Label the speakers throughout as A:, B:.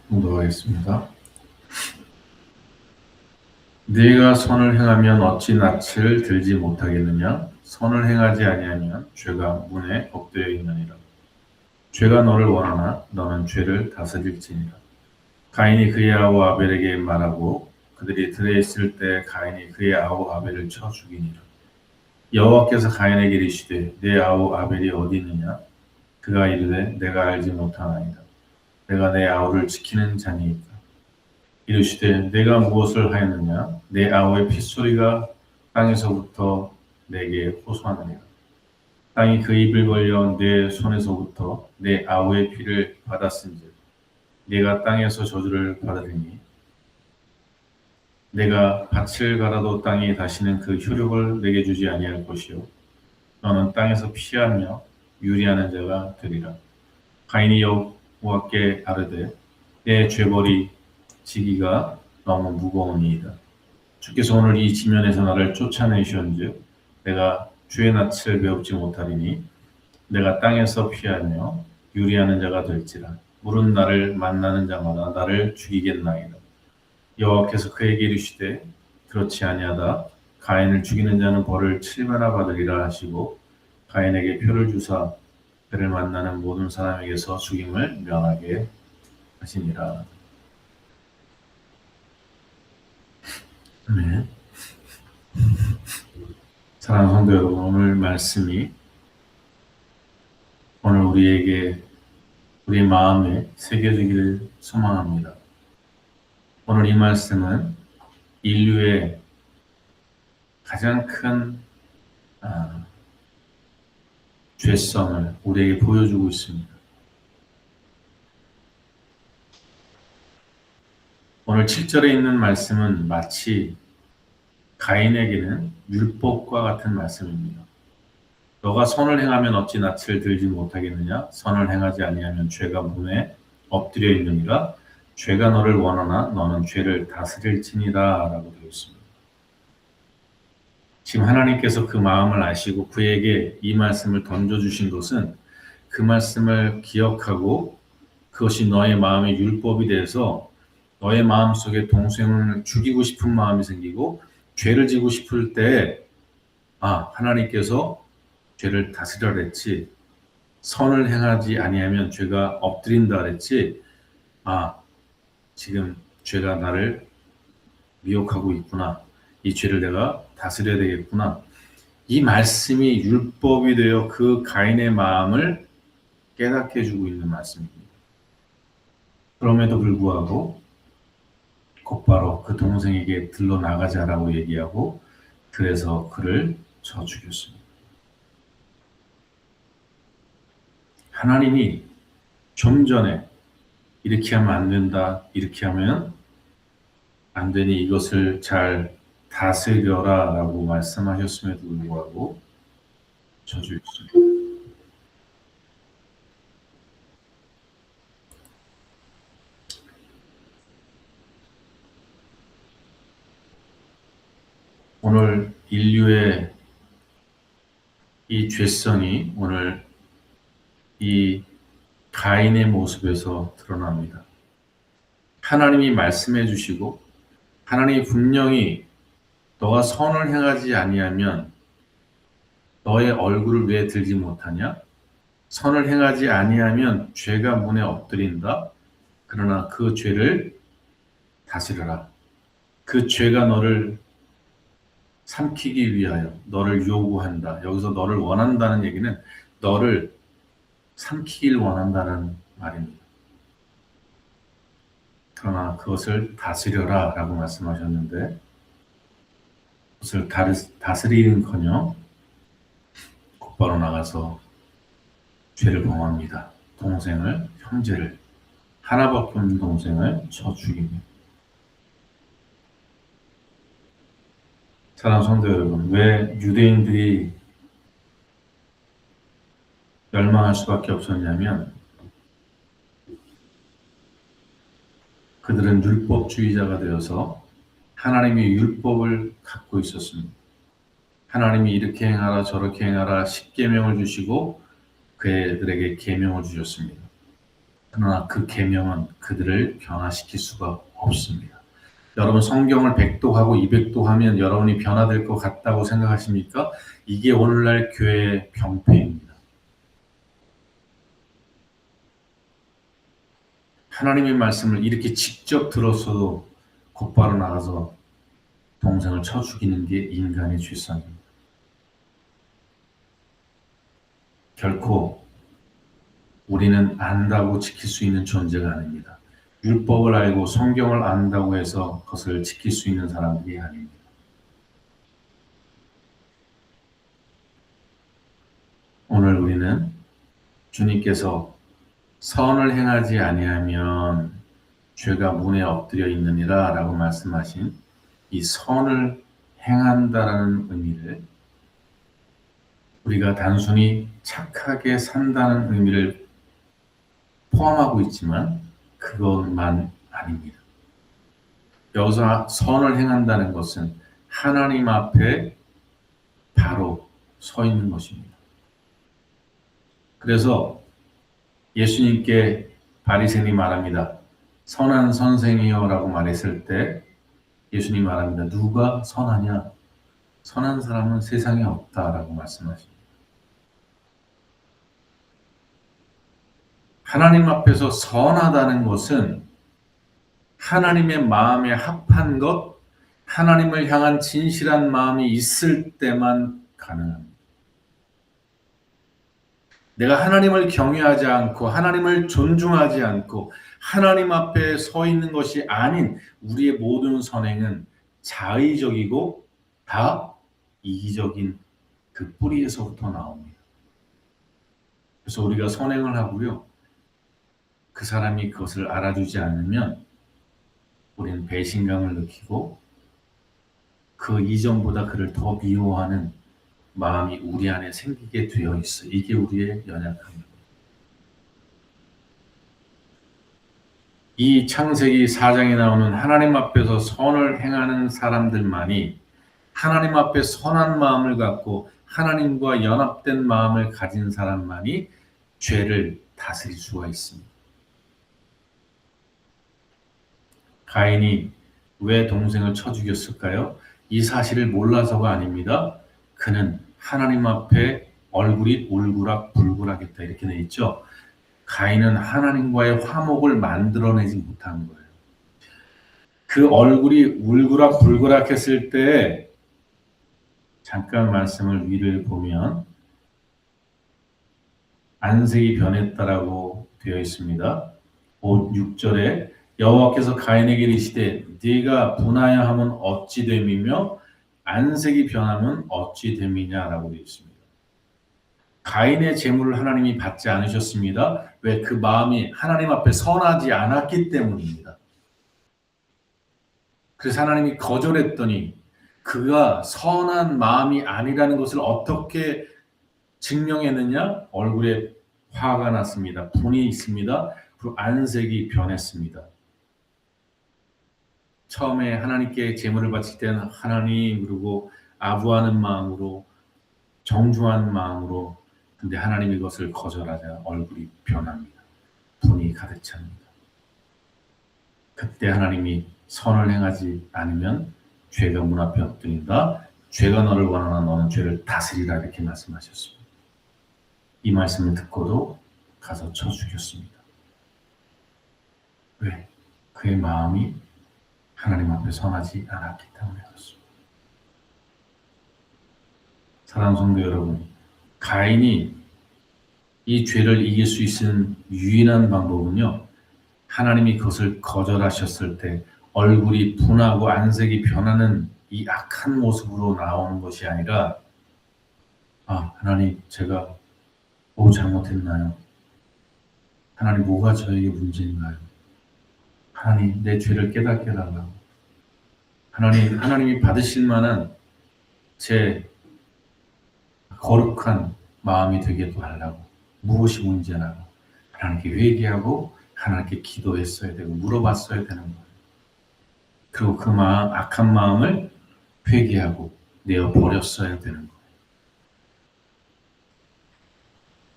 A: 공독하겠습니다. 네가 선을 행하면 어찌 낯을 들지 못하겠느냐? 선을 행하지 아니하면 죄가 문에 엎드려 있느니라. 죄가 너를 원하나 너는 죄를 다스릴지니라. 가인이 그의 아우 아벨에게 말하고 그들이 들에 있을 때 가인이 그의 아우 아벨을 쳐 죽이니라. 여호와께서 가인에게 이르시되 내 아우 아벨이 어디 있느냐? 그가 이르되 내가 알지 못하나이다. 내가 내 아우를 지키는 자니이다. 이르시되 내가 무엇을 하였느냐? 내 아우의 핏소리가 땅에서부터 내게 호소하느니라. 땅이 그 입을 벌려 내 손에서부터 내 아우의 피를 받았은즉 네가 땅에서 저주를 받으리니 내가 밭을 갈아도 땅이 다시는 그 효력을 내게 주지 아니할 것이요 너는 땅에서 피하며 유리하는 자가 되리라. 가인이 여호와께 아뢰되 내 죄벌이 지기가 너무 무거우니이다. 주께서 오늘 이 지면에서 나를 쫓아내시온즉 내가 주의 낯을 배웁지 못하리니 내가 땅에서 피하며 유리하는 자가 될지라. 물은 나를 만나는 자마다 나를 죽이겠나이다. 여호와께서 그에게 이르시되 그렇지 아니하다. 가인을 죽이는 자는 벌을 7배나 받으리라 하시고 가인에게 표를 주사 그를 만나는 모든 사람에게서 죽임을 면하게 하시니라. 네. 사랑하는 성도 여러분, 오늘 말씀이 오늘 우리에게 우리 마음에 새겨지기를 소망합니다. 오늘 이 말씀은 인류의 가장 큰 죄성을 우리에게 보여주고 있습니다. 오늘 7절에 있는 말씀은 마치 가인에게는 율법과 같은 말씀입니다. 너가 선을 행하면 어찌 낯을 들지 못하겠느냐? 선을 행하지 아니하면 죄가 문에 엎드려 있느니라. 죄가 너를 원하나 너는 죄를 다스릴지니라 라고 되어 있습니다. 지금 하나님께서 그 마음을 아시고 그에게 이 말씀을 던져주신 것은 그 말씀을 기억하고 그것이 너의 마음의 율법이 돼서 너의 마음속에 동생을 죽이고 싶은 마음이 생기고 죄를 지고 싶을 때 하나님께서 죄를 다스려라 그랬지 선을 행하지 아니하면 죄가 엎드린다 그랬지 지금 죄가 나를 미혹하고 있구나. 이 죄를 내가 다스려야 되겠구나. 이 말씀이 율법이 되어 그 가인의 마음을 깨닫게 해주고 있는 말씀입니다. 그럼에도 불구하고 곧바로 그 동생에게 들러 나가자라고 얘기하고 그래서 그를 쳐 죽였습니다. 하나님이 좀 전에 이렇게 하면 안 된다, 이렇게 하면 안 되니 이것을 잘 다스려라 라고 말씀하셨음에도 불구하고 쳐 죽였습니다. 오늘 인류의 이 죄성이 오늘 이 가인의 모습에서 드러납니다. 하나님이 말씀해 주시고 하나님이 분명히 너가 선을 행하지 아니하면 너의 얼굴을 왜 들지 못하냐? 선을 행하지 아니하면 죄가 문에 엎드린다. 그러나 그 죄를 다스려라. 그 죄가 너를 삼키기 위하여 너를 요구한다. 여기서 너를 원한다는 얘기는 너를 삼키길 원한다는 말입니다. 그러나 그것을 다스려라 라고 말씀하셨는데 그것을 다스리는커녕 곧바로 나가서 죄를 범합니다. 동생을, 형제를, 하나밖에 없는 동생을 쳐 죽입니다. 사랑하는 성도 여러분, 왜 유대인들이 멸망할 수밖에 없었냐면 그들은 율법주의자가 되어서 하나님의 율법을 갖고 있었습니다. 하나님이 이렇게 행하라 저렇게 행하라 십계명을 주시고 그들에게 계명을 주셨습니다. 그러나 그 계명은 그들을 변화시킬 수가 없습니다. 여러분 성경을 100도하고 200도하면 여러분이 변화될 것 같다고 생각하십니까? 이게 오늘날 교회의 병폐입니다. 하나님의 말씀을 이렇게 직접 들었어도 곧바로 나가서 동생을 쳐 죽이는 게 인간의 죄성입니다. 결코 우리는 안다고 지킬 수 있는 존재가 아닙니다. 율법을 알고 성경을 안다고 해서 그것을 지킬 수 있는 사람들이 아닙니다. 오늘 우리는 주님께서 선을 행하지 아니하면 죄가 문에 엎드려 있느니라 라고 말씀하신 이 선을 행한다라는 의미를 우리가 단순히 착하게 산다는 의미를 포함하고 있지만 그것만 아닙니다. 여기서 선을 행한다는 것은 하나님 앞에 바로 서 있는 것입니다. 그래서 예수님께 바리새인이 말합니다. 선한 선생이여 라고 말했을 때 예수님이 말합니다. 누가 선하냐? 선한 사람은 세상에 없다라고 말씀하십니다. 하나님 앞에서 선하다는 것은 하나님의 마음에 합한 것, 하나님을 향한 진실한 마음이 있을 때만 가능합니다. 내가 하나님을 경외하지 않고 하나님을 존중하지 않고 하나님 앞에 서 있는 것이 아닌 우리의 모든 선행은 자의적이고 다 이기적인 그 뿌리에서부터 나옵니다. 그래서 우리가 선행을 하고요. 그 사람이 그것을 알아주지 않으면 우리는 배신감을 느끼고 그 이전보다 그를 더 미워하는 마음이 우리 안에 생기게 되어 있어요. 이게 우리의 연약함입니다. 이 창세기 4장에 나오는 하나님 앞에서 선을 행하는 사람들만이 하나님 앞에 선한 마음을 갖고 하나님과 연합된 마음을 가진 사람만이 죄를 다스릴 수가 있습니다. 가인이 왜 동생을 쳐 죽였을까요? 이 사실을 몰라서가 아닙니다. 그는 하나님 앞에 얼굴이 울그락불그락했다 이렇게 돼 있죠. 가인은 하나님과의 화목을 만들어내지 못한 거예요. 그 얼굴이 울그락불그락했을 때 잠깐 말씀을 위를 보면 안색이 변했다라고 되어 있습니다. 6절에 여호와께서 가인에게 이르시되 네가 분하여 하면 어찌 됨이며 안색이 변하면 어찌 됨이냐라고 되어 있습니다. 가인의 재물을 하나님이 받지 않으셨습니다. 왜? 그 마음이 하나님 앞에 선하지 않았기 때문입니다. 그래서 하나님이 거절했더니 그가 선한 마음이 아니라는 것을 어떻게 증명했느냐? 얼굴에 화가 났습니다. 분이 있습니다. 그리고 안색이 변했습니다. 처음에 하나님께 제물을 바칠 때는 하나님 그리고 아부하는 마음으로 정중한 마음으로 근데 하나님이 그것을 거절하자 얼굴이 변합니다. 분이 가득 찹니다. 그때 하나님이 선을 행하지 않으면 죄가 문 앞에 엎드린다. 죄가 너를 원하나 너는 죄를 다스리라 이렇게 말씀하셨습니다. 이 말씀을 듣고도 가서 쳐 죽였습니다. 왜? 그의 마음이 하나님 앞에 선하지 않았기 때문에 그렇습니다. 사랑하는 성도 여러분, 가인이 이 죄를 이길 수 있는 유일한 방법은요. 하나님이 그것을 거절하셨을 때 얼굴이 분하고 안색이 변하는 이 악한 모습으로 나오는 것이 아니라 하나님 제가 뭐 잘못했나요? 하나님 뭐가 저에게 문제인가요? 하나님 내 죄를 깨닫게 해달라고. 하나님이 받으실 만한 제 거룩한 마음이 되게 해달라고. 무엇이 문제라고. 하나님께 회개하고 하나님께 기도했어야 되고 물어봤어야 되는 거예요. 그리고 그 마음, 악한 마음을 회개하고 내어버렸어야 되는 거예요.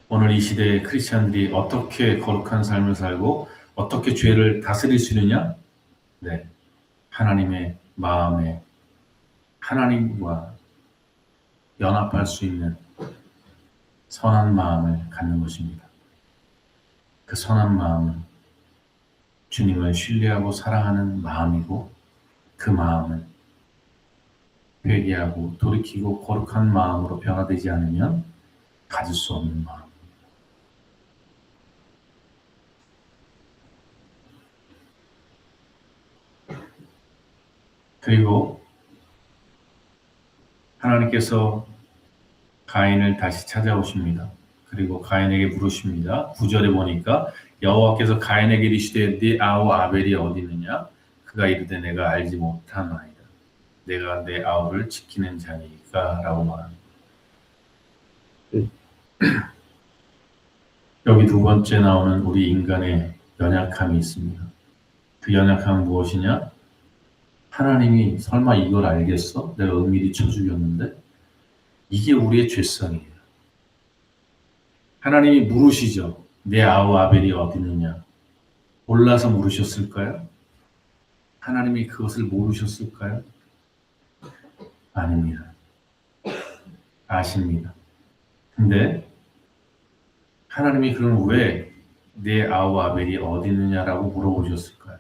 A: 오늘 이 시대의 크리스천들이 어떻게 거룩한 삶을 살고 어떻게 죄를 다스릴 수 있느냐? 네, 하나님의 마음에 하나님과 연합할 수 있는 선한 마음을 갖는 것입니다. 그 선한 마음은 주님을 신뢰하고 사랑하는 마음이고 그 마음은 회개하고 돌이키고 거룩한 마음으로 변화되지 않으면 가질 수 없는 마음. 그리고 하나님께서 가인을 다시 찾아오십니다. 그리고 가인에게 물으십니다. 9절에 보니까 여호와께서 가인에게 이르시되 네 아우 아벨이 어디 있느냐? 그가 이르되 내가 알지 못하나이다. 내가 내 아우를 지키는 자니까 라고 말합니다. 여기 두 번째 나오는 우리 인간의 연약함이 있습니다. 그 연약함은 무엇이냐? 하나님이 설마 이걸 알겠어? 내가 은밀히 쳐 죽였는데? 이게 우리의 죄성이에요. 하나님이 물으시죠. 내 아우 아벨이 어디 있느냐? 몰라서 물으셨을까요? 하나님이 그것을 모르셨을까요? 아닙니다. 아십니다. 근데 하나님이 그럼 왜 내 아우 아벨이 어디 있느냐라고 물어보셨을까요?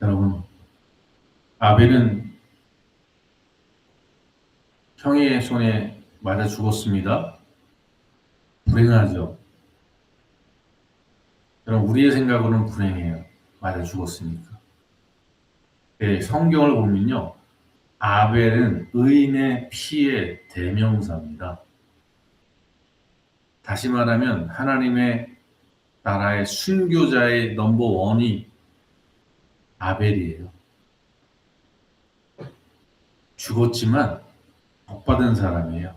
A: 여러분, 아벨은 형의 손에 맞아 죽었습니다. 불행하죠. 여러분, 우리의 생각으로는 불행해요. 맞아 죽었으니까. 네, 성경을 보면요. 아벨은 의인의 피의 대명사입니다. 다시 말하면 하나님의 나라의 순교자의 넘버 원이 아벨이에요. 죽었지만 복받은 사람이에요.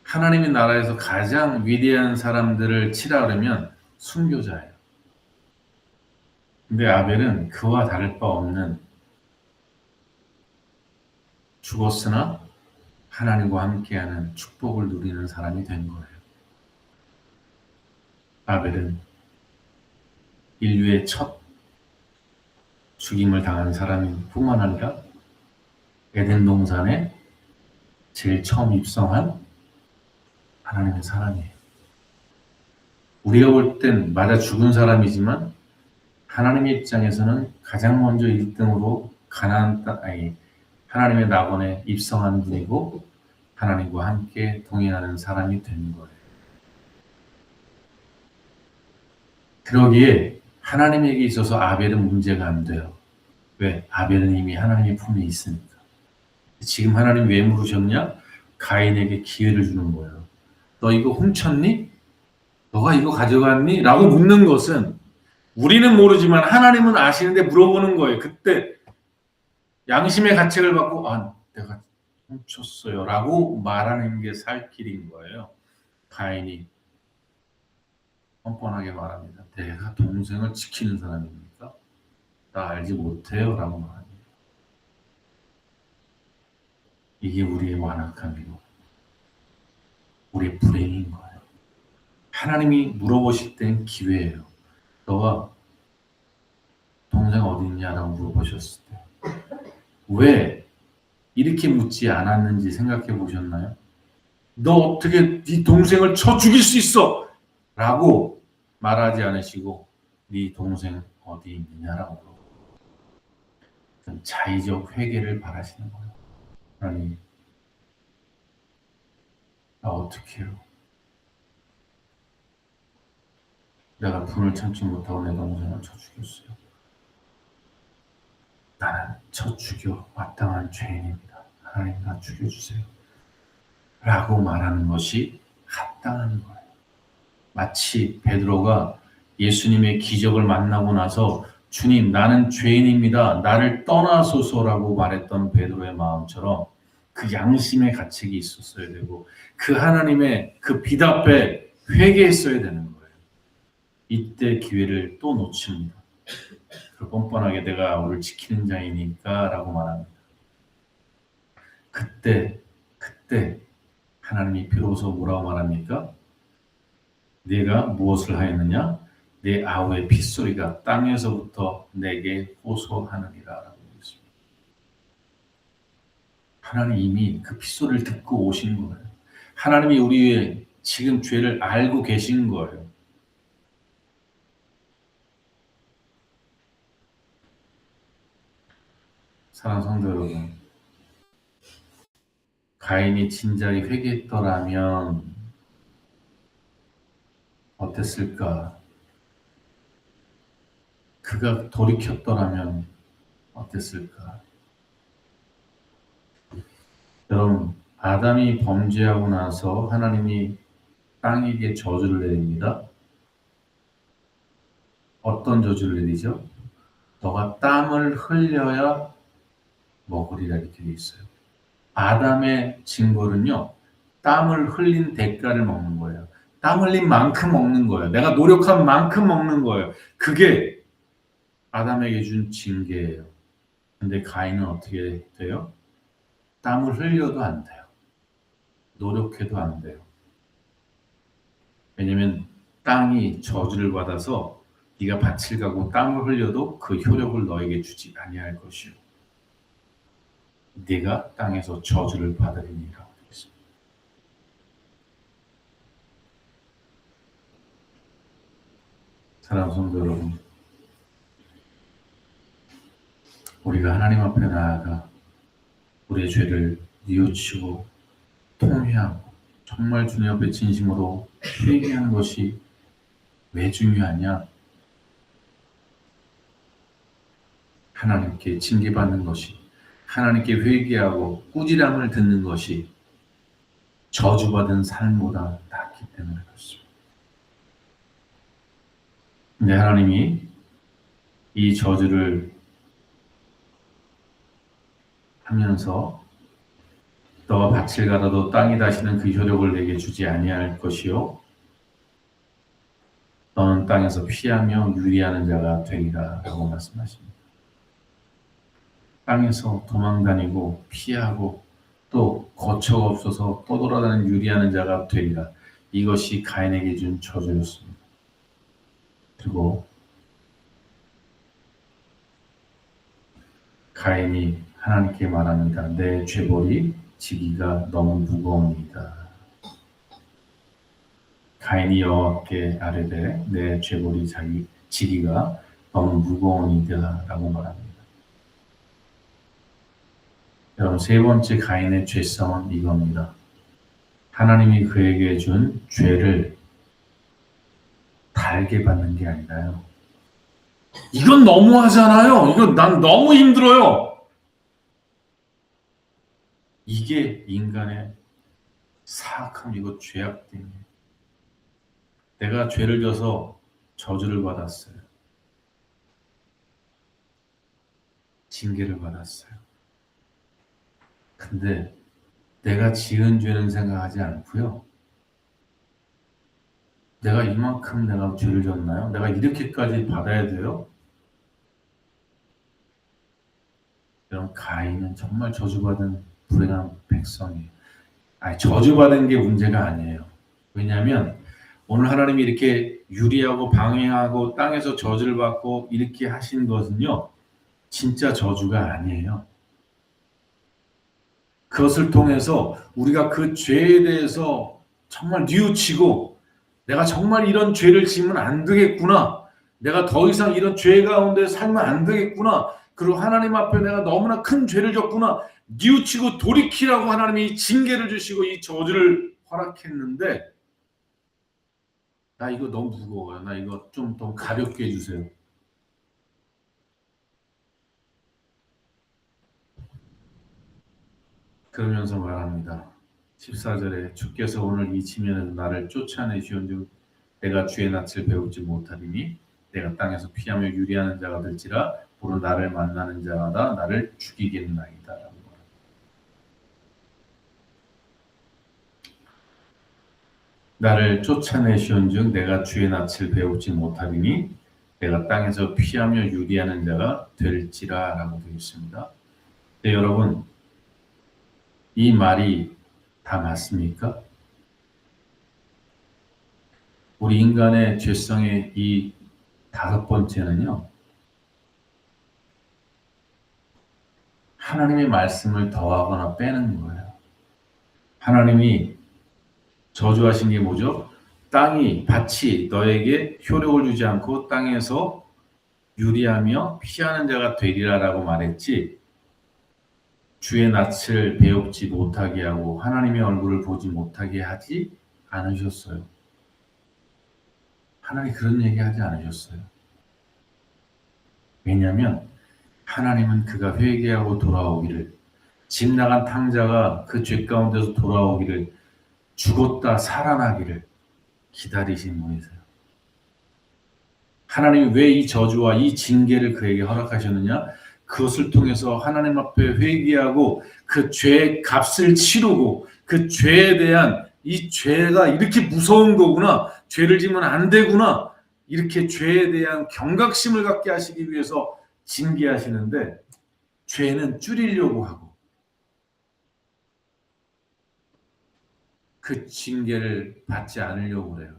A: 하나님의 나라에서 가장 위대한 사람들을 치라려면 순교자예요. 근데 아벨은 그와 다를 바 없는 죽었으나 하나님과 함께하는 축복을 누리는 사람이 된 거예요. 아벨은 인류의 첫 죽임을 당한 사람인 뿐만 아니라 에덴 동산에 제일 처음 입성한 하나님의 사람이에요. 우리가 볼 땐 맞아 죽은 사람이지만 하나님의 입장에서는 가장 먼저 1등으로 하나님의 낙원에 입성한 분이고 하나님과 함께 동행하는 사람이 된 거예요. 그러기에 하나님에게 있어서 아벨은 문제가 안 돼요. 왜? 아벨은 이미 하나님의 품에 있으니까. 지금 하나님 왜 물으셨냐? 가인에게 기회를 주는 거예요. 너 이거 훔쳤니? 너가 이거 가져갔니? 라고 묻는 것은 우리는 모르지만 하나님은 아시는데 물어보는 거예요. 그때 양심의 가책을 받고 내가 훔쳤어요 라고 말하는 게 살 길인 거예요. 가인이 뻔뻔하게 말합니다. 내가 동생을 지키는 사람입니까? 나 알지 못해요 라고 말합니다. 이게 우리의 완악함이고 우리의 불행인 거예요. 하나님이 물어보실 땐 기회예요. 너가 동생 어디 있냐라고 물어보셨을 때 왜 이렇게 묻지 않았는지 생각해 보셨나요? 너 어떻게 네 동생을 쳐 죽일 수 있어? 라고 말하지 않으시고 네 동생 어디 있느냐라고 물어보고 자의적 회개를 바라시는 거예요. 하나님, 나 어떻게 해요? 내가 분을 참지 못하고 내 동생을 쳐 죽였어요. 나는 쳐 죽여 마땅한 죄인입니다. 하나님 나 죽여주세요. 라고 말하는 것이 합당한 거예요. 마치 베드로가 예수님의 기적을 만나고 나서 주님 나는 죄인입니다. 나를 떠나소서라고 말했던 베드로의 마음처럼 그 양심의 가책이 있었어야 되고 그 하나님의 그 빛 앞에 회개했어야 되는 거예요. 이때 기회를 또 놓칩니다. 뻔뻔하게 내가 너를 지키는 자이니까 라고 말합니다. 그때 하나님이 비로소 뭐라고 말합니까? 네가 무엇을 하였느냐? 내 아우의 핏소리가 땅에서부터 내게 호소하느니라 라고 했습니다. 하나님이 이미 그 핏소리를 듣고 오신 거예요. 하나님이 우리의 지금 죄를 알고 계신 거예요. 사랑하는 성도 여러분, 가인이 진작에 회개했더라면 어땠을까? 그가 돌이켰더라면 어땠을까? 여러분, 아담이 범죄하고 나서 하나님이 땅에게 저주를 내립니다. 어떤 저주를 내리죠? 너가 땀을 흘려야 먹으리라 이렇게 돼 있어요. 아담의 징벌은요, 땀을 흘린 대가를 먹는 거예요. 땀 흘린 만큼 먹는 거예요. 내가 노력한 만큼 먹는 거예요. 그게 아담에게 준 징계예요. 근데 가인은 어떻게 돼요? 땀을 흘려도 안 돼요. 노력해도 안 돼요. 왜냐면 땅이 저주를 받아서 네가 밭을 가고 땀을 흘려도 그 효력을 너에게 주지 아니할 것이요. 네가 땅에서 저주를 받으리니라. 사랑하는 성도 여러분, 우리가 하나님 앞에 나아가 우리의 죄를 뉘우치고 통회하고 정말 주님 앞에 진심으로 회개하는 것이 왜 중요하냐? 하나님께 징계받는 것이, 하나님께 회개하고 꾸지람을 듣는 것이 저주받은 삶보다 낫기 때문에 그렇습니다. 근데 하나님이 이 저주를 하면서 너가 밭을 갈아도 땅이 다시는 그 효력을 내게 주지 아니할 것이요 너는 땅에서 피하며 유리하는 자가 되리라 라고 말씀하십니다. 땅에서 도망다니고 피하고 또 거처가 없어서 떠돌아다니는 유리하는 자가 되리라. 이것이 가인에게 준 저주였습니다. 그리고 가인이 하나님께 말합니다. 내 죄벌이 지기가 너무 무거우니이다. 가인이 여호와께 아뢰되 내 죄벌이 지기가 너무 무거우니이다 라고 말합니다. 여러분, 세 번째 가인의 죄성은 이겁니다. 하나님이 그에게 준 죄를 달게 받는 게 아니라요. 이건 너무하잖아요. 이건 난 너무 힘들어요. 이게 인간의 사악함, 이거 죄악 때문에. 내가 죄를 져서 저주를 받았어요. 징계를 받았어요. 근데 내가 지은 죄는 생각하지 않고요. 내가 이만큼 내가 죄를 졌나요? 내가 이렇게까지 받아야 돼요? 여러분, 가인은 정말 저주받은 불행한 백성이에요. 저주받은 게 문제가 아니에요. 왜냐하면 오늘 하나님이 이렇게 유리하고 방해하고 땅에서 저주를 받고 이렇게 하신 것은요, 진짜 저주가 아니에요. 그것을 통해서 우리가 그 죄에 대해서 정말 뉘우치고 내가 정말 이런 죄를 지으면 안 되겠구나. 내가 더 이상 이런 죄 가운데 살면 안 되겠구나. 그리고 하나님 앞에 내가 너무나 큰 죄를 졌구나. 뉘우치고 돌이키라고 하나님이 징계를 주시고 이 저주를 허락했는데 나 이거 너무 무거워요. 나 이거 좀 더 가볍게 해주세요. 그러면서 말합니다. 14절에 주께서 오늘 이 지면에서 나를 쫓아내시온즉 내가 주의 낯을 배우지 못하리니 내가 땅에서 피하며 유리하는 자가 될지라 보로 나를 만나는 자마다 나를 죽이겠나이다. 나를 쫓아내시온즉 내가 주의 낯을 배우지 못하리니 내가 땅에서 피하며 유리하는 자가 될지라 라고 되어 있습니다. 네, 여러분, 이 말이 다 맞습니까? 우리 인간의 죄성의 이 다섯 번째는요, 하나님의 말씀을 더하거나 빼는 거예요. 하나님이 저주하신 게 뭐죠? 밭이 너에게 효력을 주지 않고 땅에서 유리하며 피하는 자가 되리라라고 말했지, 주의 낯을 배웁지 못하게 하고 하나님의 얼굴을 보지 못하게 하지 않으셨어요. 하나님 그런 얘기 하지 않으셨어요. 왜냐하면 하나님은 그가 회개하고 돌아오기를, 집 나간 탕자가 그 죄 가운데서 돌아오기를, 죽었다 살아나기를 기다리신 분이세요. 하나님이 왜 이 저주와 이 징계를 그에게 허락하셨느냐? 그것을 통해서 하나님 앞에 회개하고 그 죄의 값을 치르고 그 죄에 대한 이 죄가 이렇게 무서운 거구나, 죄를 지면 안 되구나, 이렇게 죄에 대한 경각심을 갖게 하시기 위해서 징계하시는데, 죄는 줄이려고 하고 그 징계를 받지 않으려고 그래요.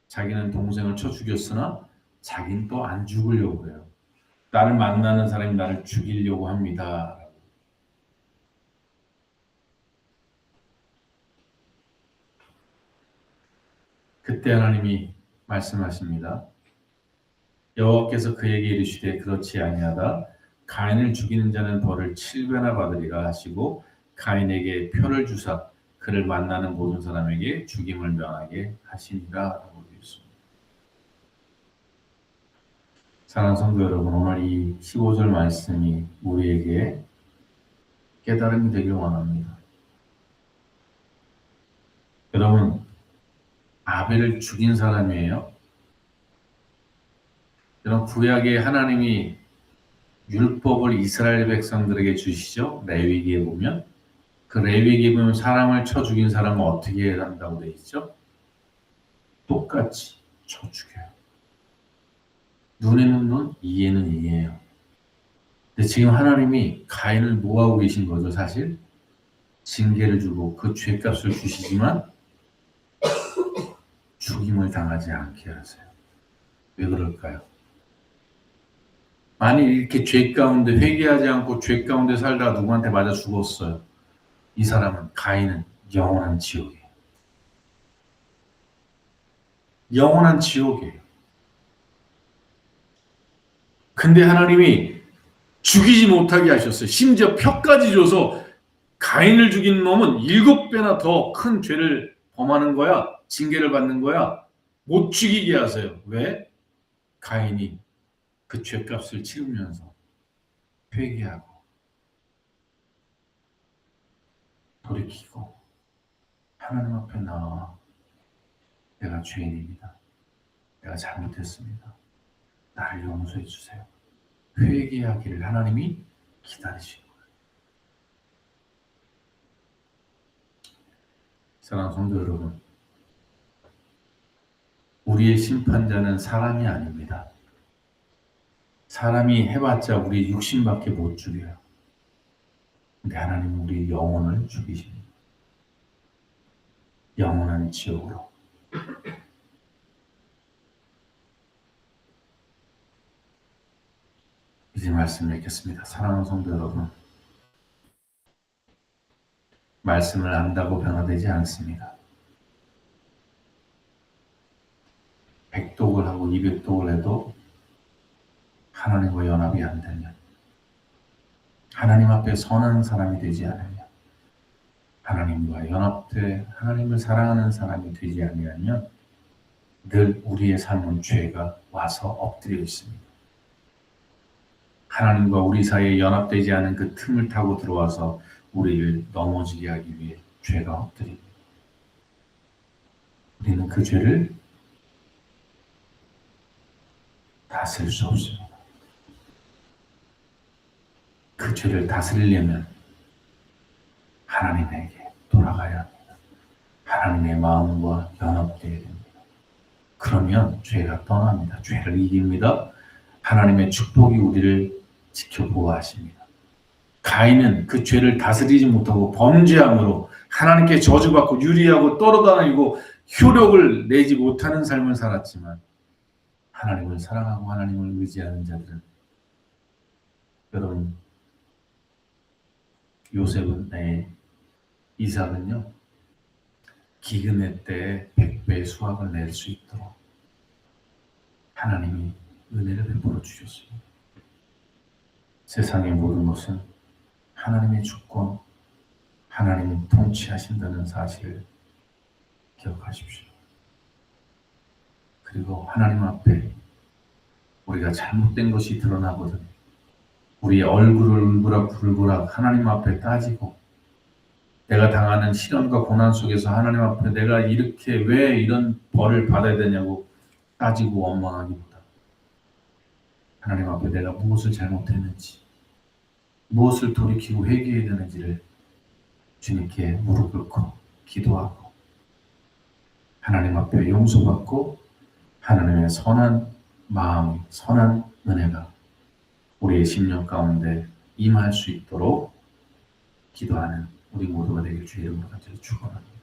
A: 자기는 동생을 쳐 죽였으나 자기는 또 안 죽으려고 그래요. 나를 만나는 사람이 나를 죽이려고 합니다. 그때 하나님이 말씀하십니다. 여호와께서 그에게 이르시되 그렇지 아니하다. 가인을 죽이는 자는 벌을 7배나 받으리라 하시고 가인에게 표를 주사 그를 만나는 모든 사람에게 죽임을 명하게 하시니라 라고 되어 있습니다. 사랑하는 성도 여러분, 오늘 이 15절 말씀이 우리에게 깨달음이 되길 원합니다. 여러분, 아벨을 죽인 사람이에요. 여러분, 구약에 하나님이 율법을 이스라엘 백성들에게 주시죠. 레위기에 보면 그 레위기에 보면 사람을 쳐 죽인 사람은 어떻게 한다고 되어 있죠? 똑같이 쳐 죽여요. 눈에는 눈, 이에는 이예요. 근데 지금 하나님이 가인을 뭐하고 계신 거죠? 사실 징계를 주고 그 죄값을 주시지만 죽임을 당하지 않게 하세요. 왜 그럴까요? 만일 이렇게 죄 가운데 회개하지 않고 죄 가운데 살다가 누구한테 맞아 죽었어요. 이 사람은, 가인은 영원한 지옥이에요. 영원한 지옥이에요. 근데 하나님이 죽이지 못하게 하셨어요. 심지어 표까지 줘서 가인을 죽인 놈은 7배나 더 큰 죄를 범하는 거야. 징계를 받는 거야. 못 죽이게 하세요. 왜? 가인이 그 죄값을 치르면서 회개하고 돌이키고 하나님 앞에 나와 내가 죄인입니다. 내가 잘못했습니다. 나를 용서해 주세요. 회개하기를 하나님이 기다리시는 거예요. 사랑하는 성도 여러분, 우리의 심판자는 사람이 아닙니다. 사람이 해봤자 우리 육신밖에 못 죽여요. 근데 하나님은 우리 영혼을 죽이십니다. 영원한 지옥으로. 이제 말씀을 읽겠습니다. 사랑하는 성도 여러분, 말씀을 안다고 변화되지 않습니다. 100독을 하고 200독을 해도 하나님과 연합이 안 되면, 하나님 앞에 선한 사람이 되지 않으면, 하나님과 연합돼 하나님을 사랑하는 사람이 되지 아니하면 늘 우리의 삶은 죄가 와서 엎드려 있습니다. 하나님과 우리 사이에 연합되지 않은 그 틈을 타고 들어와서 우리를 넘어지게 하기 위해 죄가 엎드립니다. 우리는 그 죄를 다스릴 수 없습니다. 그 죄를 다스리려면 하나님에게 돌아가야 합니다. 하나님의 마음과 연합되어야 됩니다. 그러면 죄가 떠납니다. 죄를 이깁니다. 하나님의 축복이 우리를 지켜 보호하십니다. 가인은 그 죄를 다스리지 못하고 범죄함으로 하나님께 저주받고 유리하고 떨어다니고 효력을 내지 못하는 삶을 살았지만 하나님을 사랑하고 하나님을 의지하는 자들은, 여러분, 요셉은, 이삭은요, 기근의 때에 100배의 수확을 낼 수 있도록 하나님이 은혜를 베풀어 주셨습니다. 세상의 모든 것은 하나님의 주권, 하나님이 통치하신다는 사실을 기억하십시오. 그리고 하나님 앞에 우리가 잘못된 것이 드러나거든 우리의 얼굴을 울그락불그락 하나님 앞에 따지고, 내가 당하는 시련과 고난 속에서 하나님 앞에 내가 이렇게 왜 이런 벌을 받아야 되냐고 따지고 원망하기보다 하나님 앞에 내가 무엇을 잘못했는지, 무엇을 돌이키고 회개해야 되는지를 주님께 무릎 꿇고 기도하고 하나님 앞에 용서받고 하나님의 선한 마음, 선한 은혜가 우리의 심령 가운데 임할 수 있도록 기도하는 우리 모두가 되길 주의 이름으로 간절히 축원합니다.